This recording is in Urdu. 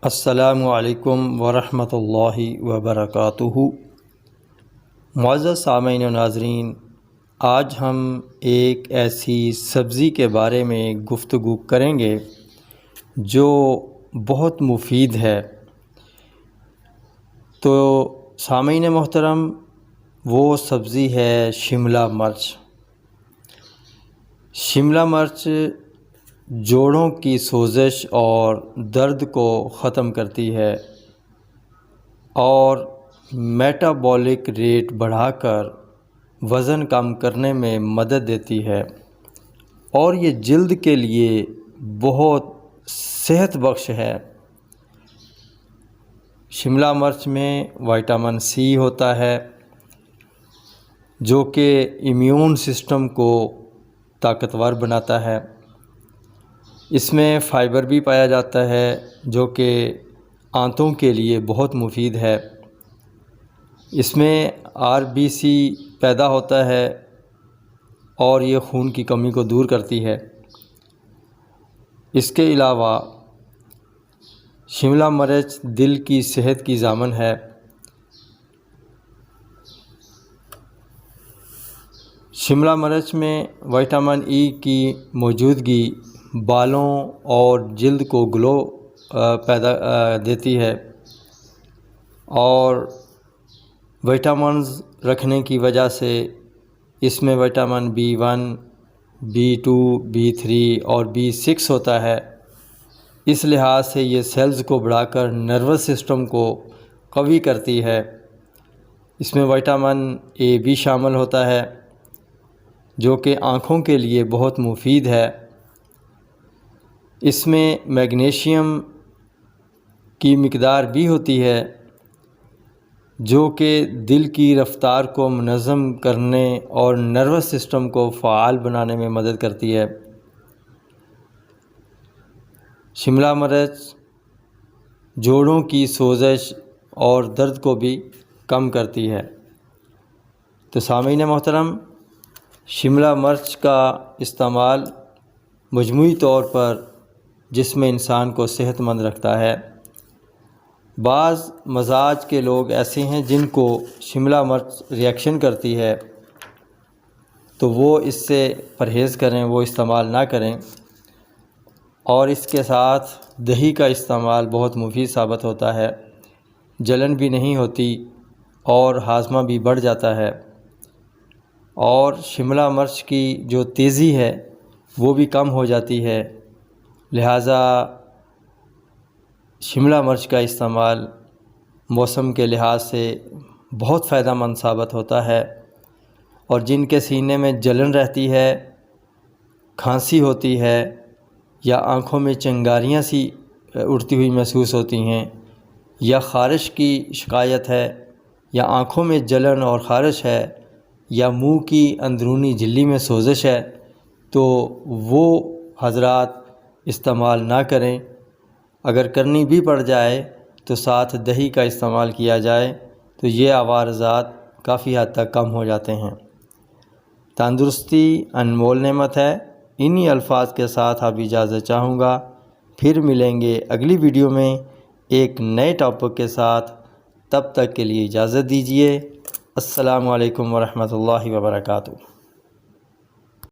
السلام علیکم ورحمۃ اللہ وبرکاتہ۔ معزز سامعین و ناظرین، آج ہم ایک ایسی سبزی کے بارے میں گفتگو کریں گے جو بہت مفید ہے۔ تو سامعین محترم، وہ سبزی ہے شملہ مرچ۔ شملہ مرچ جوڑوں کی سوزش اور درد کو ختم کرتی ہے اور میٹابولک ریٹ بڑھا کر وزن کم کرنے میں مدد دیتی ہے، اور یہ جلد کے لیے بہت صحت بخش ہے۔ شملہ مرچ میں وٹامن سی ہوتا ہے جو کہ امیون سسٹم کو طاقتور بناتا ہے۔ اس میں فائبر بھی پایا جاتا ہے جو کہ آنتوں کے لیے بہت مفید ہے۔ اس میں RBC پیدا ہوتا ہے اور یہ خون کی کمی کو دور کرتی ہے۔ اس کے علاوہ شملہ مرچ دل کی صحت کی ضامن ہے۔ شملہ مرچ میں وٹامن ای کی موجودگی بالوں اور جلد کو گلو پیدا دیتی ہے، اور وٹامنز رکھنے کی وجہ سے اس میں وٹامن B1، B2، B3 اور B6 ہوتا ہے۔ اس لحاظ سے یہ سیلز کو بڑھا کر نروس سسٹم کو قوی کرتی ہے۔ اس میں وٹامن A بھی شامل ہوتا ہے جو کہ آنکھوں کے لیے بہت مفید ہے۔ اس میں میگنیشیم کی مقدار بھی ہوتی ہے جو کہ دل کی رفتار کو منظم کرنے اور نروس سسٹم کو فعال بنانے میں مدد کرتی ہے۔ شملہ مرچ جوڑوں کی سوزش اور درد کو بھی کم کرتی ہے۔ تو سامعین محترم، شملہ مرچ کا استعمال مجموعی طور پر جسم انسان کو صحت مند رکھتا ہے۔ بعض مزاج کے لوگ ایسے ہیں جن کو شملہ مرچ ریئیکشن کرتی ہے، تو وہ اس سے پرہیز کریں، وہ استعمال نہ کریں۔ اور اس کے ساتھ دہی کا استعمال بہت مفید ثابت ہوتا ہے، جلن بھی نہیں ہوتی اور ہاضمہ بھی بڑھ جاتا ہے، اور شملہ مرچ کی جو تیزی ہے وہ بھی کم ہو جاتی ہے۔ لہٰذا شملہ مرچ کا استعمال موسم کے لحاظ سے بہت فائدہ مند ثابت ہوتا ہے، اور جن کے سینے میں جلن رہتی ہے، کھانسی ہوتی ہے، یا آنکھوں میں چنگاریاں سی اڑتی ہوئی محسوس ہوتی ہیں، یا خارش کی شکایت ہے، یا آنکھوں میں جلن اور خارش ہے، یا منہ کی اندرونی جھلی میں سوزش ہے، تو وہ حضرات استعمال نہ کریں۔ اگر کرنی بھی پڑ جائے تو ساتھ دہی کا استعمال کیا جائے تو یہ عوارضات کافی حد تک کم ہو جاتے ہیں۔ تندرستی انمول نعمت ہے۔ انہی الفاظ کے ساتھ اب اجازت چاہوں گا، پھر ملیں گے اگلی ویڈیو میں ایک نئے ٹاپک کے ساتھ۔ تب تک کے لیے اجازت دیجیے۔ السلام علیکم ورحمۃ اللہ وبرکاتہ۔